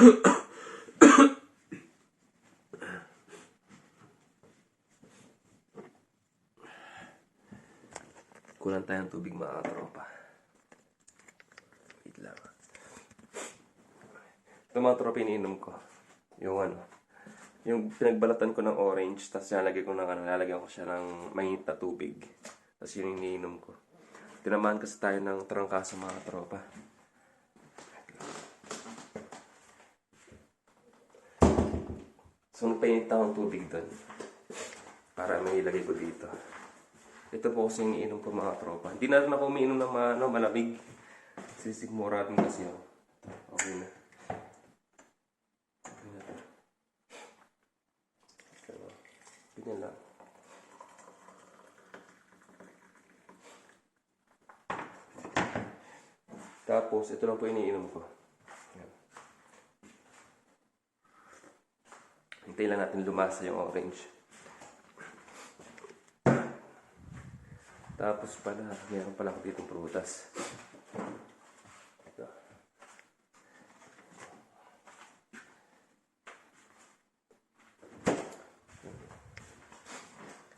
Kulang tayong tubig mga tropa. Wait lang. Ito mga tropa iniinom ko. Yung pinagbalatan ko ng orange, tapos lalagyan ko siya ng mainit na tubig. Tapos yun yung iniinom ko. Tinamaan kasi tayo ng trangkaso mga tropa. So nagpainit ako ng tubig doon. Para may ilagay ko dito. Ito po kasi yung iniinom ko mga tropa. Hindi na rin ako umiinom ng malamig. Sisigmura rin kasi ako. Okay na. Ganyan lang. Tapos, ito lang po iniinom ko. Hintayin lang natin lumasa yung orange. Tapos pala, meron pala ako ditong prutas. Ito.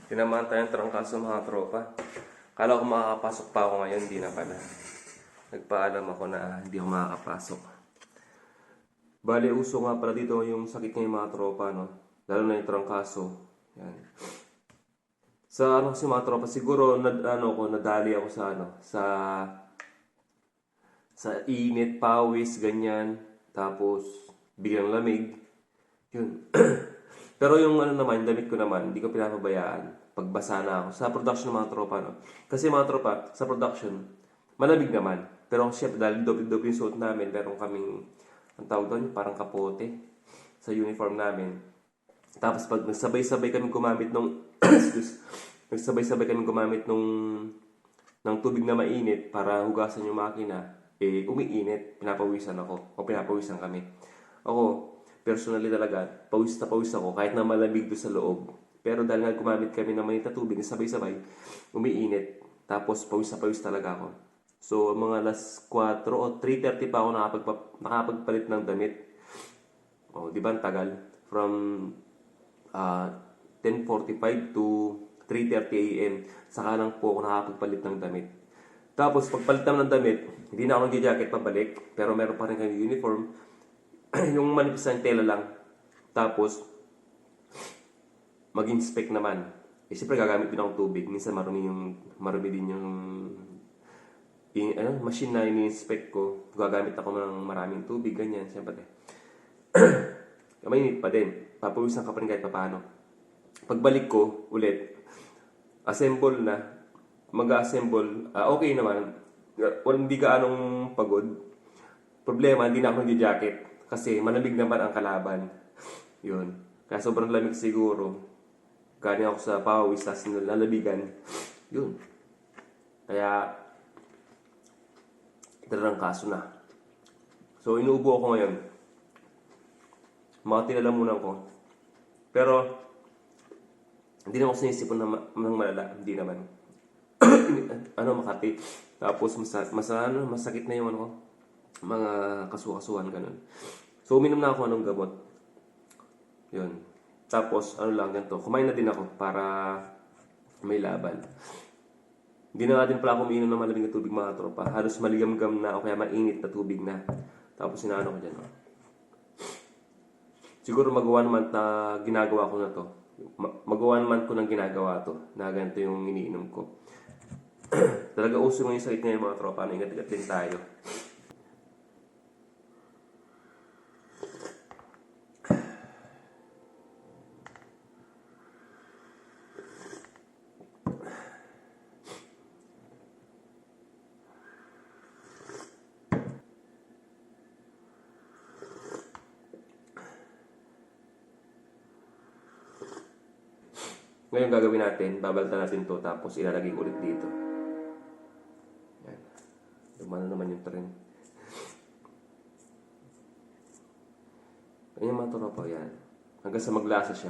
Tinamaan tayong trangkaso mga tropa. Kala ko makakapasok pa ako ngayon, hindi na pala. Nagpaalam ako na hindi ako makakapasok. Bale, uso nga pala dito yung sakit ngayon mga tropa, no? Lalo na yung trangkaso. Yan. Sa kasi mga tropa, siguro nadali ako sa init, pawis, ganyan. Tapos biglang lamig. Yun. Pero yung naman, damit ko naman, hindi ko pinapabayaan. Pagbasa na ako. Sa production ng mga tropa, no? Kasi mga tropa, sa production, malamig naman. Pero syempre, dahil doble-doble yung suot namin, meron kaming, ang tawag doon, parang kapote sa uniform namin. Tapos pag nagsabay-sabay kami gumamit ng tubig na mainit para hugasan yung makina, umiinit, pinapawisan ako, o pinapawisan kami. Ako, personally talaga, pawis na pawis ako, kahit na malamig doon sa loob. Pero dahil nga gumamit kami ng mainit na tubig, sabay-sabay, umiinit. Tapos pawis na pawis talaga ako. So, mga alas 4 o 3:30 pa ako nakapagpalit ng damit. O, di ba ang tagal? From 10:45 to 3:30 a.m. Saka lang po ako nakapagpalit ng damit. Tapos, pagpalit naman ng damit, hindi na ako nag-jacket pabalik. Pero meron pa rin kami uniform. Yung manipis na tela lang. Tapos, mag-inspect naman. Siyempre, gagamit din akong tubig. Minsan marumi din yung machine na ini-inspect ko. Gagamit ako ng maraming tubig, ganyan. Siyempre. Mainit pa din. Papawisan ka pa rin kahit paano. Pagbalik ko ulit, assemble na. Mag-assemble. Okay naman. Hindi ka anong pagod. Problema, hindi na ako nag-jacket. Kasi malamig naman ang kalaban. Yun. Kaya sobrang lamig siguro. Galing ako sa pawis, tapos nalabigan. Yun. Kaya, talagang kaso na. So, inuubo ako ngayon. Mga tinalamunan ko. Pero, hindi na ako sinisipon ng malala. Hindi naman. Makati. Tapos, masakit na yung mga kasuhan, ganun. So, uminom na ako ng gamot. Yun. Tapos, ganito. Kumain na din ako para may laban. Hindi na nga din pala ako umiinom ng malamig na tubig mga tropa. Halos maligam-gam na o kaya mainit na tubig na. Tapos sinaano ko dyan. Siguro mag-1 month na ginagawa ko na to. Mag-1 month ko nang ginagawa to. Na ganito yung iniinom ko. Talaga uso ngayon yung sakit ngayon mga tropa. Ingat-ingat din tayo. Ngayon gagawin natin, babaltan natin to tapos ilalagay ko ulit dito. Yan. Lumano naman yung tren. Ganyan mga tropa, yan. Hanggang sa maglasa siya.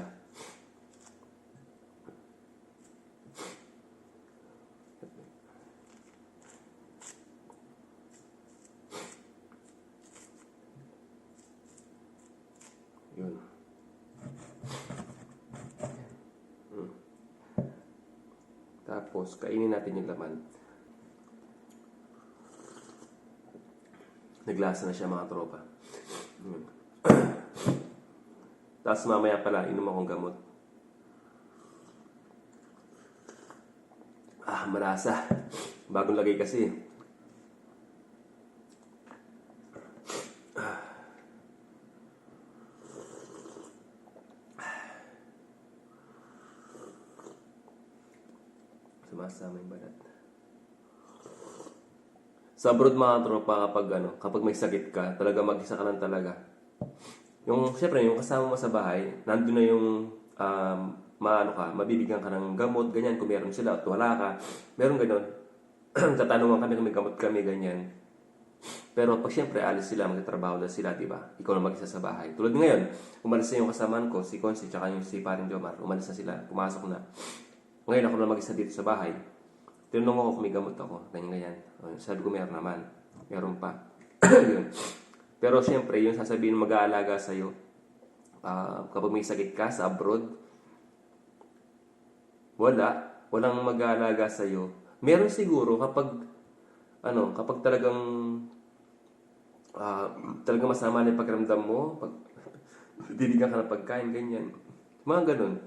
Tapos, kainin natin yung laman. Naglasa na siya mga tropa. Yun. Tapos mamaya pala, inom akong gamot. Malasa. Bagong lagay kasi. Sumasama yung balat. Sa abroad mga tropa, kapag may sakit ka, talaga mag-isa ka lang talaga. Siyempre, yung kasama mo sa bahay, nandun na yung mabibigyan ka ng gamot, ganyan, kung meron sila at wala ka. Meron ganon. Tatanungan kami kung may gamot kami, ganyan. Pero pag siyempre, alis sila, magtatrabaho na sila, di ba? Ikaw na mag-isa sa bahay. Tulad ngayon, umalis na yung kasamaan ko, si Consi, tsaka yung si Paring Jomar, umalis na sila, pumasok na. Ngayon ako na mag-isa dito sa bahay. Tinanong ako kung may gamot ako, ganyan. Sabi ko, meron naman. Meron pa. Yun. Pero siyempre, yung sasabihin mag-aalaga sa'yo, kapag may sakit ka sa abroad, walang mag-aalaga sa'yo. Meron siguro kapag talagang masama na yung pakiramdam mo, bibigyan ka ng pagkain, ganyan. Mga ganun.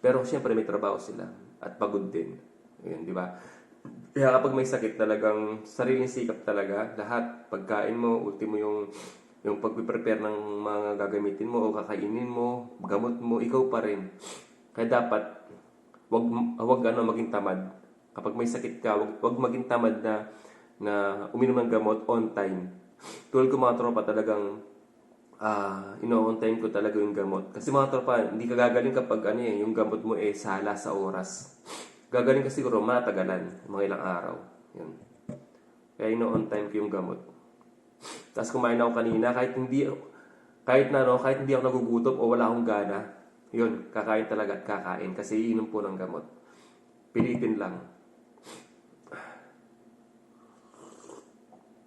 Pero siyempre may trabaho sila at pagod din. Yun, di ba? Kaya kapag may sakit, talagang sariling sikap talaga. Lahat, pagkain mo, ultimo yung pag-prepare ng mga gagamitin mo o kakainin mo, gamot mo, ikaw pa rin. Kaya dapat, wag maging tamad. Kapag may sakit ka, wag maging tamad na uminom ng gamot on time. Tulad ko mga tropa, talagang on time ko talaga yung gamot. Kasi mga tropa, hindi ka gagaling kapag yung gamot mo sala sa oras. Gagaling ka siguro matagalan, mga ilang araw. Yun. Kaya on time ko yung gamot. Tapos kumain ako kanina, kahit hindi ako nagugutom o wala akong gana, yun, kakain talaga at kakain kasi iinom po ng gamot. Pilitin lang.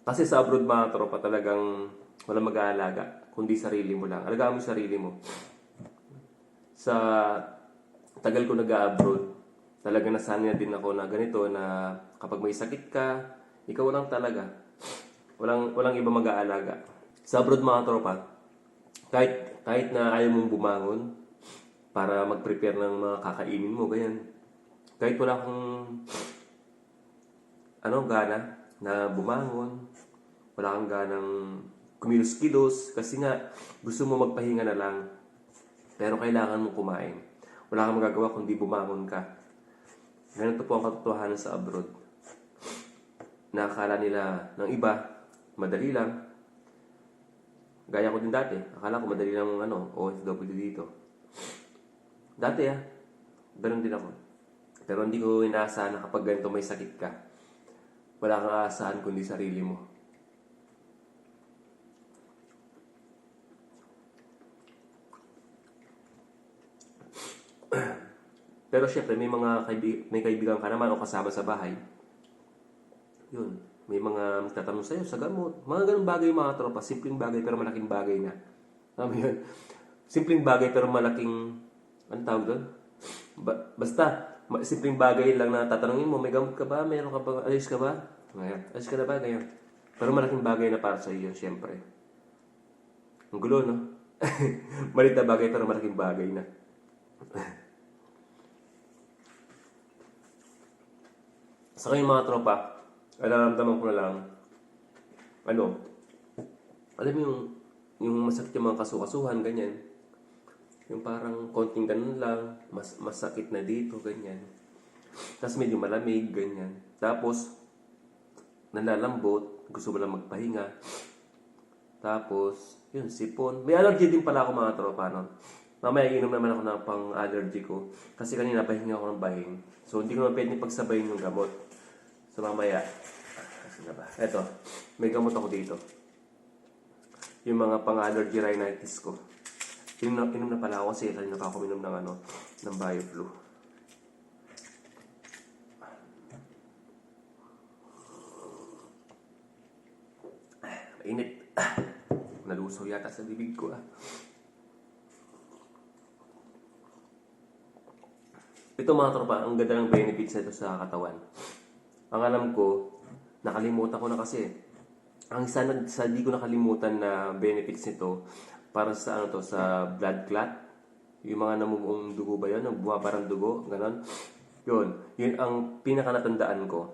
Kasi sa abroad mga tropa, talagang walang mag-aalaga, kundi sarili mo lang. Alagaan mo yung sarili mo. Sa tagal ko nag-abroad, talaga nasanay na din ako na ganito, na kapag may sakit ka, ikaw lang talaga. Walang iba mag-aalaga. Sa abroad mga tropa, kahit na ayaw mong bumangon para mag-prepare ng mga kakainin mo, ganyan. Kahit wala kang gana na bumangon, wala kang ganang kumilos-kilos, kasi nga gusto mo magpahinga na lang. Pero kailangan mo kumain. Wala kang magagawa kundi bumangon ka. Ganito po ang katotohanan sa abroad. Nakakala nila ng iba, madali lang. Gaya ko din dati. Akala ko madali lang OFW dito. Dati ganun din ako. Pero hindi ko inaasahan na kapag ganito may sakit ka, wala kang aasahan kundi sarili mo. Pero syempre, may kaibigan ka naman o kasama sa bahay. Yun. May mga magtatanong sa'yo sa gamot. Mga ganung bagay mga tropa. Simpleng bagay pero malaking bagay na. Alam mo yun? Simpleng bagay pero malaking, anong tawag doon? Basta, simpleng bagay lang na tatanungin mo, may gamot ka ba? Meron ka ba? Ayos ka ba? Ngayon. Ayos ka na ba? Ganyan. Pero malaking bagay na para sa iyo, syempre. Ang gulo, no? Maliit na bagay pero malaking bagay na. Sa kayong mga tropa, nararamdaman ko na lang, alam mo yung masakit yung mga kasukasuhan, ganyan. Yung parang konting ganun lang, masakit na dito, ganyan. Tapos medyo malamig, ganyan. Tapos, nalalambot, gusto mo lang magpahinga. Tapos, yun, sipon. May allergy din pala ako mga tropa, no? Mamaya inom naman ako ng pang-allergy ko. Kasi kanina pahinga ako ng bahing. So, hindi ko naman pwede pagsabayin yung gamot. So, mamaya, kasi na ba? Eto, may gamot ako dito. Yung mga pang-allergy rhinitis ko. Inom na pala ako kasi kanina pa ako minom ng BioFlu. Mainit. Nalusaw yata sa bibig ko. Ito mga tropa, ang ganda ng benefits nito sa katawan. Ang alam ko, nakalimutan ko na kasi. Ang isa na sa di ko nakalimutan na benefits nito para sa ano to, sa blood clot. Yung mga namumuong dugo ba yun? Bumaparang dugo, ganon. Yun ang pinaka natandaan ko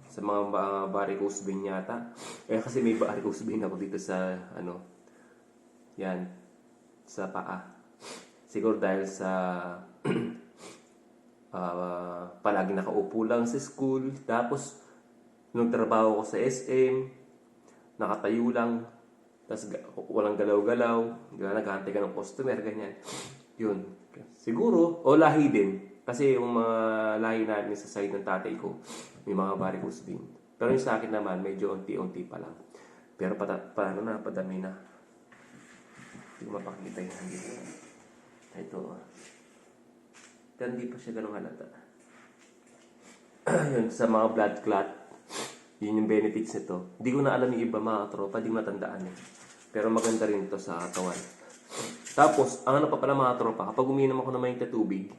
sa mga varicose vein yata. Kasi may varicose vein ako dito sa ano, yan, sa paa. Siguro dahil sa palagi nakaupo lang sa school. Tapos, nung trabaho ko sa SM, nakatayo lang. Tapos, walang galaw-galaw. Naghahantay ka ng customer, ganyan. Yun. Siguro, o lahi din. Kasi yung mga lahi namin sa side ng tatay ko, may mga varicose vein. Pero yung sa akin naman, medyo unti-unti pa lang. Pero padami na. Hindi ko mapakita yun. Ito. Pero hindi pa siya ganun halata. Yun, sa mga blood clot, yun yung benefits nito. Hindi ko na alam yung iba mga tropa, di matandaan eh. Pero maganda rin ito sa katawan. Tapos, ang ano pa pala mga tropa, kapag uminom ako ng mainit na tubig,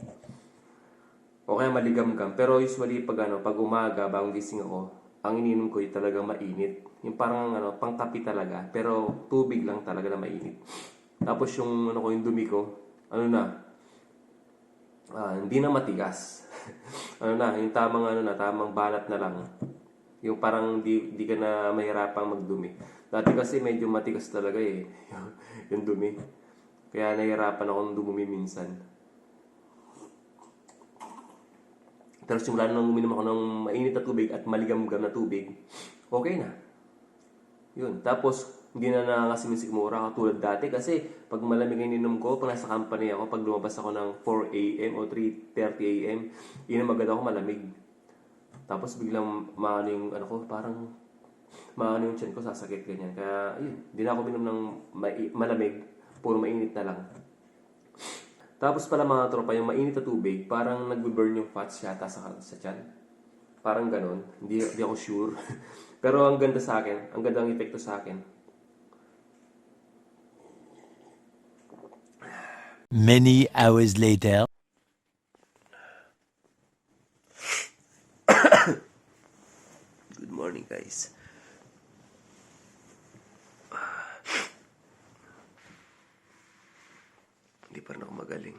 o kaya maligam-gam, pero usually pag umaga, bagong gising ako, ang ininom ko yung talagang mainit. Yung parang pangkapi talaga, pero tubig lang talaga na mainit. Tapos yung yung dumi ko, hindi na matigas. Yung tamang balat na lang. Yung parang di ka na mahirapang magdumi. Dati kasi medyo matigas talaga eh, yung dumi. Kaya nahihirapan akong dumumi minsan. Pero simula nung uminom ako ng mainit na tubig at maligam-gam na tubig, okay na. Yun. Tapos, hindi na nakakasimisik mura katulad dati kasi pag malamig ang ininom ko, pag nasa company ako, pag lumabas ako ng 4 a.m. o 3:30 a.m., inom agad ako malamig. Tapos biglang maano yung parang maano yung tiyan ko, sasakit ganyan. Kaya, yun, hindi na ako minom ng malamig, puro mainit na lang. Tapos pala mga tropa, yung mainit na tubig, parang nagbe-burn yung fats yata sa tiyan. Parang ganon. Hindi ako sure. Pero ang ganda sa akin, ang ganda ang epekto sa akin. Many hours later. Good morning, guys. Hindi pa rin ako magaling.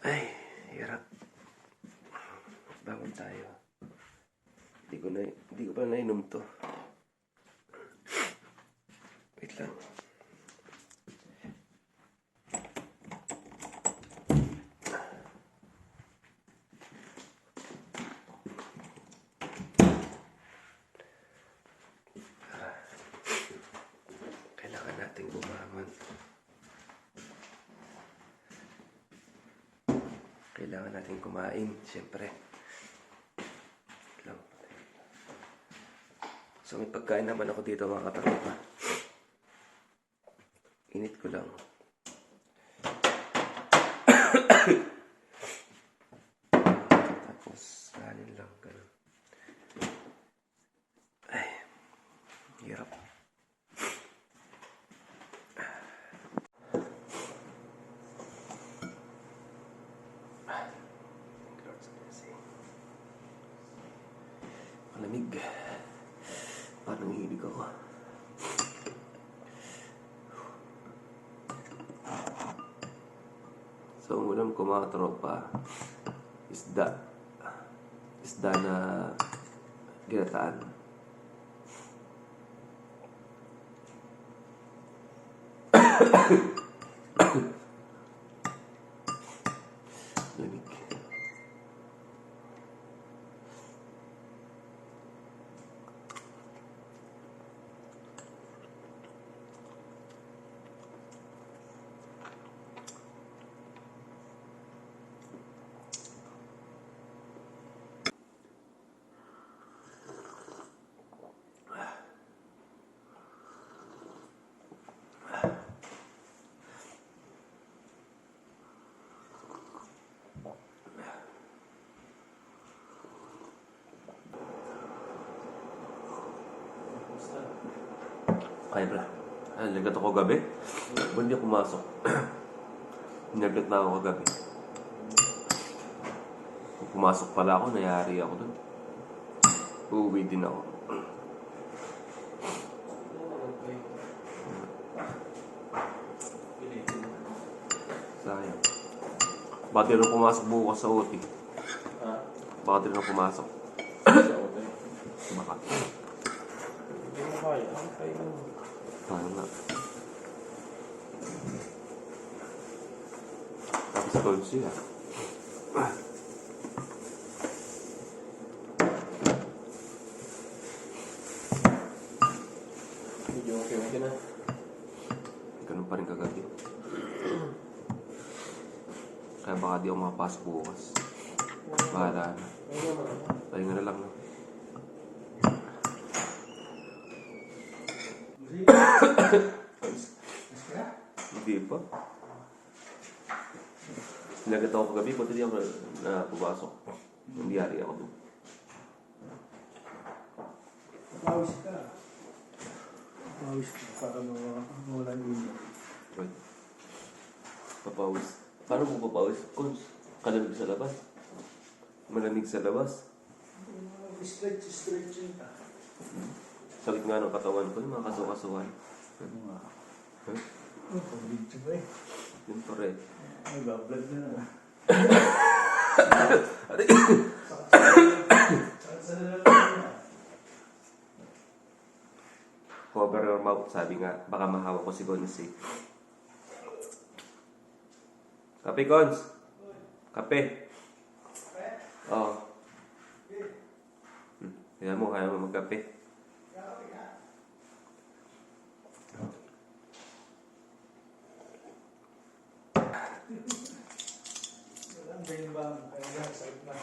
Ay, hirap. Bangon tayo. Hindi ko pa nainom to. Wait lang. Kailangan natin bumangon. Kailangan natin kumain, siyempre. So may pagkain naman ako dito mga katropa. Init ko lang. Tapos kanin lang. Ganun. Ay, hirap. Malamig. Parang hilig ako. So, ang ulam ko mga tropa, isda. Isda na ginataan. Lamig. Kaya pala. Lagat ako gabi. Ba't di ako pumasok? Nagat na ako kagabi. Kung pumasok pala ako, nayari ako dun. Uuwi din ako. Sayang. Bakit rin pumasok bukas sa OT? Ha? Bakit rin pumasok? Sa hotel. Baka. Hindi mo kaya. Ang kaya mo. Paano nga? Tapos cold siya. Medyo okay na. Ganun pa rin kagabi. Kaya baka di ako makapasok bukas. Bahala na. Ayun naman. Pahinga na lang. No? Hindi pa. Sinagat ako kagabi, pati di ako na pumasok. Hindi yari ako doon. Pawis ka. Pawis ka para mawala yung Right. Papawis. Paano mo papawis? Cons, kalamig sa labas. Malamig sa labas. stretching ka. Sakit nga ng katawan ko, yung mga kasukasuhan. Ano nga? Huh? Pag-video ba eh? Yun pa rin. Nag-vlog na na. Sa Cover your mouth, sabi nga, baka mahawa ko si Cons eh. Kape, Cons? Kape? Oo. Kaya mo magkape. Walang bang kaya sa na.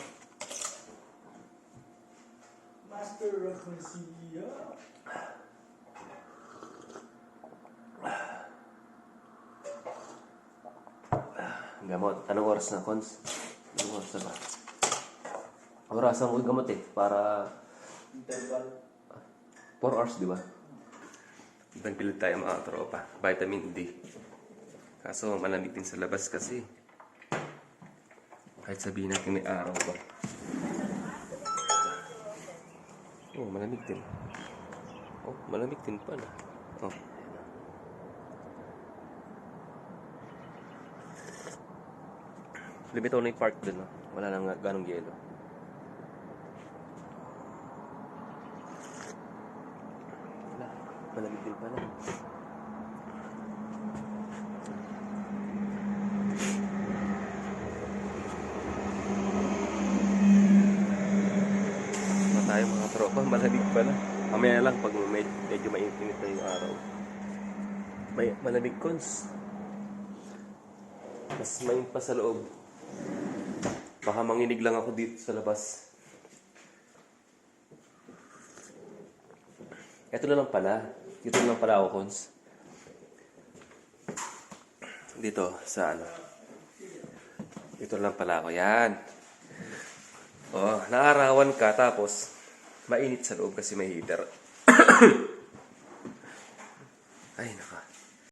Master Reconcilia. Gamot. Anong oras na, Cons? Anong oras na ba? Orasan mo yung gamot eh, para Interval. 4 hours, di ba? Nagpilit tayo mga tropa. Vitamin D. Kaso malamig din sa labas kasi. Kahit sabihin natin may araw ba. Oh, malamig din. Oh, malamig din pala. Oh. Limitaw na yung park dun, no? Wala nang ganong yelo. Wala, malamig din pala. Wala tayo mga tropa, malamig pala. Mamaya lang pag medyo mainit na yung araw. May malamig, Cons. Mas mainit pa sa loob. Baka manginig lang ako dito sa labas. Ito na lang pala. Dito na lang pala ako, Cons. Dito, sa ano. Dito na lang pala ako. Yan. Oh, naarawan ka tapos mainit sa loob kasi may heater. Ay, naka.